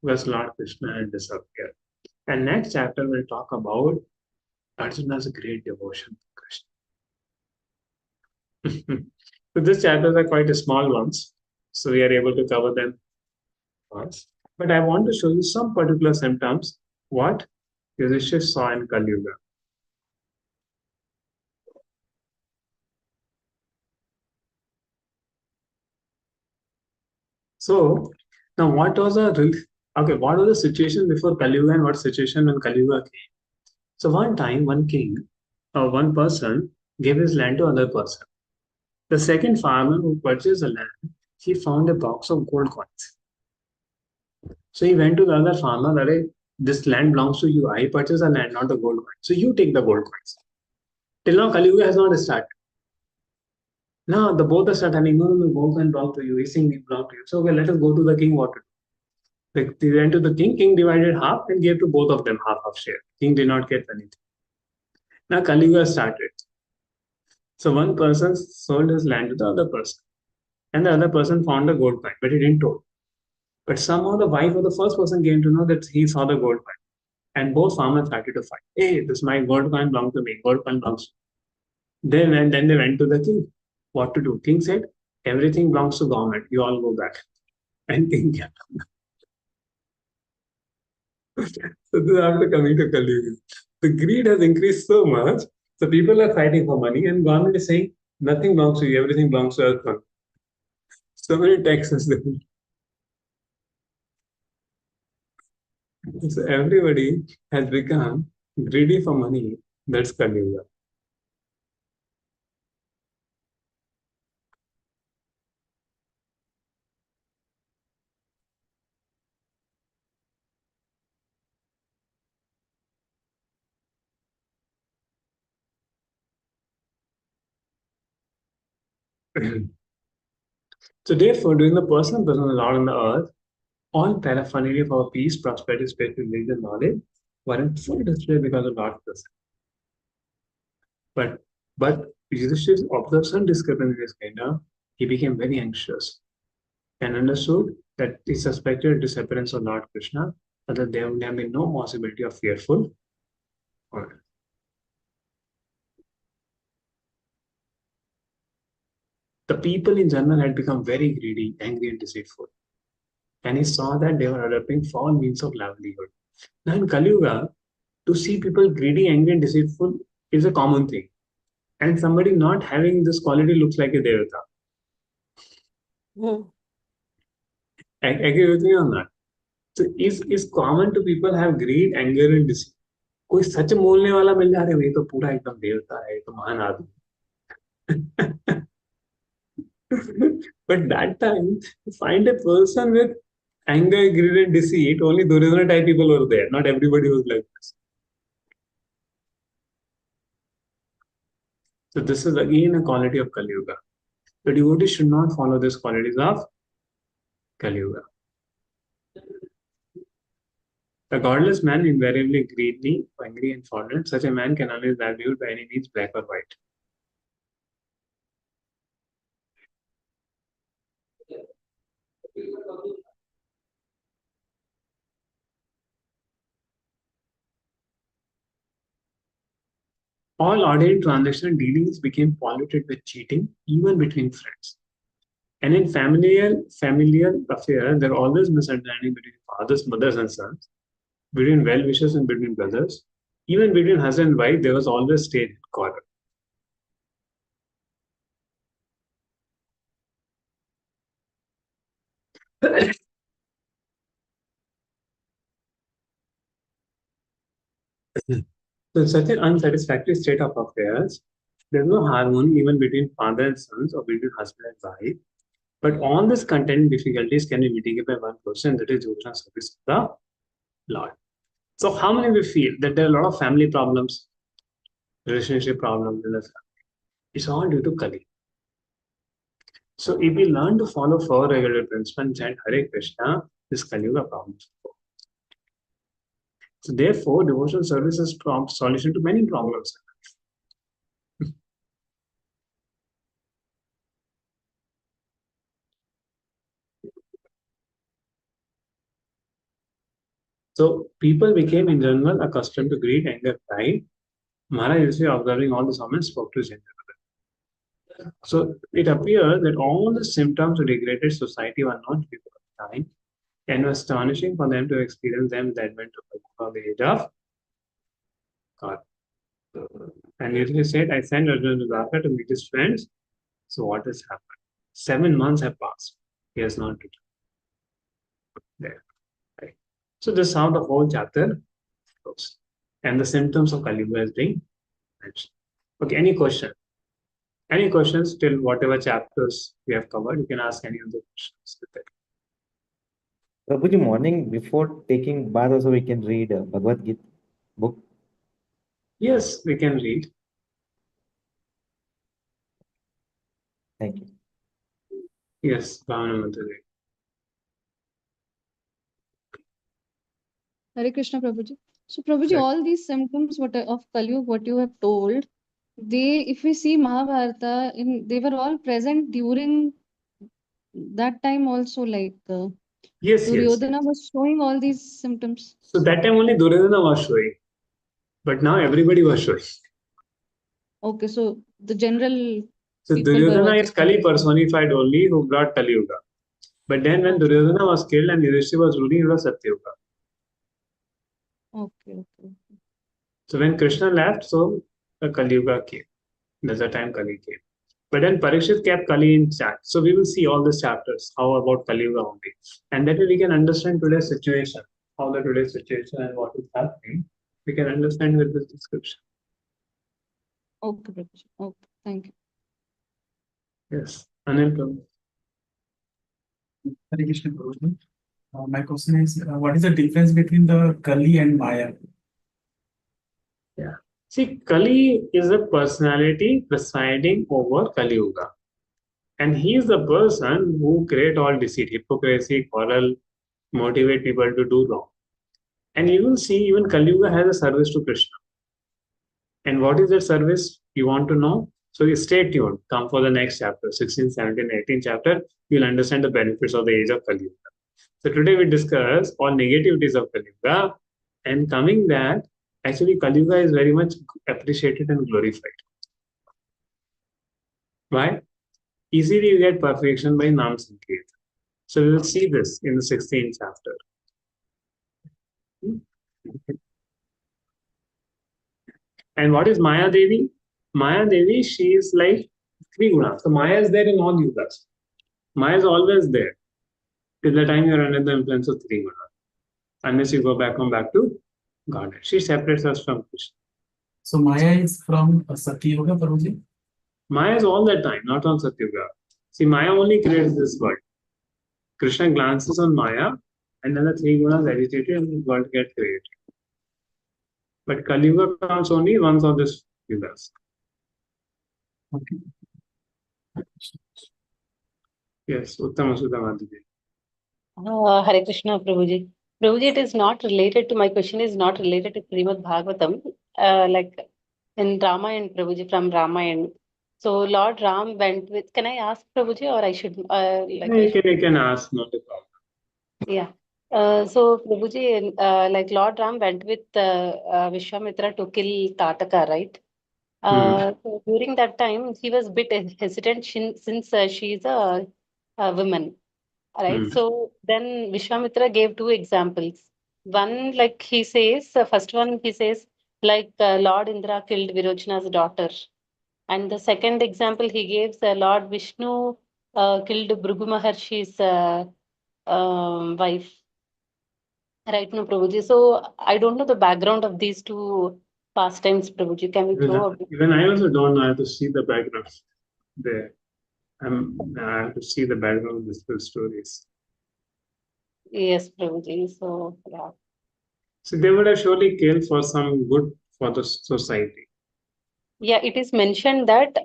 because Lord Krishna had disappeared. And next chapter will talk about Arjuna's great devotion to Krishna. So these chapters are quite small ones, so we are able to cover them once. But I want to show you some particular symptoms what Yudhishthira saw in Kali Yuga. So now what was what was the situation before Kali Yuga and what situation when Kali Yuga came? So one time one king or one person gave his land to another person. The second farmer who purchased the land, he found a box of gold coins. So he went to the other farmer, this land belongs to you. I purchased the land, not the gold coin. So you take the gold coins. Till now, Kali Yuga has not started. Now the both are starting, no, gold coin belongs to you. He's saying it belongs to you. So okay, let us go to the king what to do. They went to the king divided half and gave to both of them half share. King did not get anything. Now Kali Yuga started. So one person sold his land to the other person. And the other person found a gold coin, but he didn't tell. But somehow the wife of the first person came to know that he saw the gold coin. And both farmers started to fight. Hey, this my gold coin belongs to me. Gold coin belongs to me. Then they went to the king. What to do? King said, everything belongs to government. You all go back. And king kept on. So this is after coming to Kali Yuga. The greed has increased so much. So people are fighting for money and government is saying, nothing belongs to you. Everything belongs to us. So many taxes. So everybody has become greedy for money. That's Kali Yuga. So therefore, during the personal presence of the Lord on the earth, all paraphernalia for peace, prosperity, spiritual religion, knowledge were in full display because of Lord's presence. But Yudhishthira observed some discrepancy in his kingdom. He became very anxious and understood that he suspected disappearance of Lord Krishna, but that there would have been no possibility of fearful order. The people in general had become very greedy, angry, and deceitful. And he saw that they were adopting foul means of livelihood. Now in Kali Yuga, to see people greedy, angry, and deceitful is a common thing. And somebody not having this quality looks like a devata. Agree with me on that? So is common to people have greed, anger, and deceit. कोई सच बोलने वाला मिल जाए ये तो पूरा एकदम देवता है, ये तो महान आदमी. But that time, find a person with anger, greed, and deceit. Only Duryodhana type people were there. Not everybody was like this. So this is again a quality of Kali Yuga. The devotee should not follow these qualities of Kali Yuga. A godless man invariably greedy, angry, and fraudulent. Such a man can only be viewed by any means black or white. All ordinary transactional dealings became polluted with cheating, even between friends. And in familial affairs, there are always misunderstanding between fathers, mothers, and sons, between well-wishers and between brothers. Even between husband and wife, there was always state quarrel. So in such an unsatisfactory state of affairs, there's no harmony even between father and sons or between husband and wife. But all these contending difficulties can be mitigated by one person, that is devotional service of the Lord. So how many of you feel that there are a lot of family problems, relationship problems in the family? It's all due to Kali. So if we learn to follow four regular principles and chant Hare Krishna, this Kali Yuga problems. So therefore, devotional service is prompt solution to many problems. So people became in general accustomed to greed, anger, pride. Maharaj is observing all the comments spoke to Jindal. So it appears that all the symptoms of degraded society were not before time, and was astonishing for them to experience them with the advent of the age of God. And Yudhishthira said, I sent Arjuna to Dwarka to meet his friends. So what has happened? 7 months have passed. He has not returned. There. Right. So this is how the whole chapter goes. And the symptoms of Kali Yuga is being mentioned. Okay, any question? Any questions till whatever chapters we have covered? You can ask any of the questions. Prabhuji, morning before taking bath also we can read Bhagavad Gita book. Yes, we can read. Thank you. Yes, Bhavana Mantra. Hare Krishna, Prabhuji. So, Prabhuji, all these symptoms of Kali Yuga, what you have told, if we see Mahabharata, they were all present during that time also, like Yes. Duryodhana was showing all these symptoms. So that time only Duryodhana was showing, but now everybody was showing. Okay, so the general So people were Duryodhana also is Kali personified only, who brought Kali Yuga. But then when Duryodhana was killed and Yudhishthira was ruling, it was Satya Yuga. Okay. So when Krishna left, so the Kali Yuga came. That's the time Kali came. But then Parikshit kept Kali in chat. So we will see all these chapters, how about Kali Yuga only. And that way we can understand today's situation, how the today's situation and what is happening. We can understand with this description. Okay, Prabhuji. Okay, thank you. Yes. Anil. Hare Krishna, Prabhuji. My question is, what is the difference between the Kali and Maya? Yeah. See, Kali is a personality presiding over Kali Yuga. And he is the person who create all deceit, hypocrisy, quarrel, motivate people to do wrong. And you will see even Kali Yuga has a service to Krishna. And what is that service? You want to know? So you stay tuned. Come for the next chapter, 16, 17, 18 chapter. You'll understand the benefits of the age of Kali Yuga. So today we discuss all negativities of Kali Yuga. And coming that, actually Kali Yuga is very much appreciated and glorified. Why? Easily you get perfection by Nam Sankirtan. So we will see this in the 16th chapter. And what is Maya Devi? Maya Devi, she is like three gunas. So Maya is there in all yugas. Maya is always there till the time you are under the influence of three gunas. Unless you go back to Godhead. She separates us from Krishna. So Maya is from Satya Yuga, Prabhuji? Maya is all the time, not on Satya Yuga. See, Maya only creates this world. Krishna glances on Maya and then the three gunas agitated and the world gets created. But Kali Yuga comes only once of this yugas. Okay. Yes, Uttama Sudha Madhuri. Hare Krishna, Prabhuji. Prabhuji, it is not related to, my question is not related to Srimad Bhagavatam. Like in Ramayana, Prabhuji, from Ramayana. So Lord Ram went with, can I ask Prabhuji, or I should, You can ask, not a problem. Yeah. So Prabhuji, like Lord Ram went with Vishwamitra to kill Tataka, right? So during that time, he was a bit hesitant since she's a woman, right? So then Vishwamitra gave two examples. One, like he says, first one he says, like Lord Indra killed Virochana's daughter. And the second example he gives, Lord Vishnu killed Bhrigu Maharshi's wife. Right, no, Prabhuji. So I don't know the background of these two pastimes, Prabhuji. Can we throw a bit? Even I also don't know. I have to see the background there. I have to see the background of these two stories. Yes, Prabhuji. So, yeah. So they would have surely killed for some good for the society. Yeah, it is mentioned that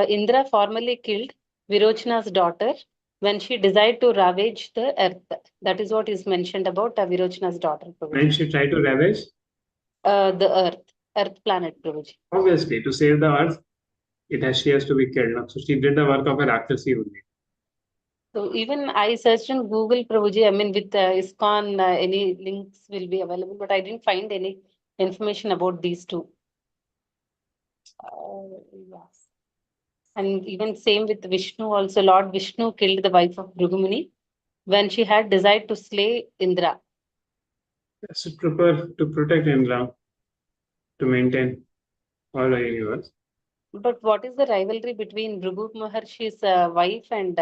Indra formerly killed Virochana's daughter when she desired to ravage the earth. That is what is mentioned about Virochana's daughter, Prabhuji. And she tried to ravage? The earth planet, Prabhuji. Obviously, to save the earth, she has to be killed. No? So she did the work of a Rakshasi only. So even I searched on Google, Prabhuji, I mean with ISKCON, any links will be available, but I didn't find any information about these two. Yes. And even same with Vishnu also, Lord Vishnu killed the wife of Bhrigu Muni when she had desired to slay Indra. So to protect Indra, to maintain all the universe. But what is the rivalry between Bhrigu Maharshi's wife and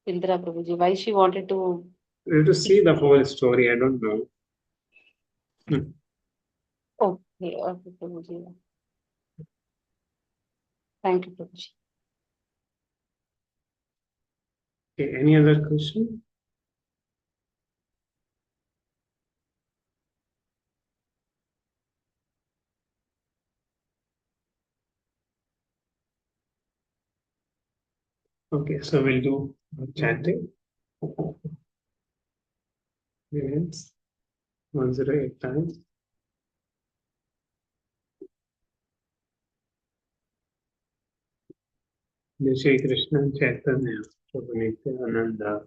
Indra, Prabhuji? Why she wanted to... We have to see the whole story. I don't know. Okay, okay, Prabhuji. Thank you, Prabhuji. Okay, any other question? Okay, so we'll do chanting. Minutes. 108 times. Jai Shri Krishna Chaitanya Prabhu Nityananda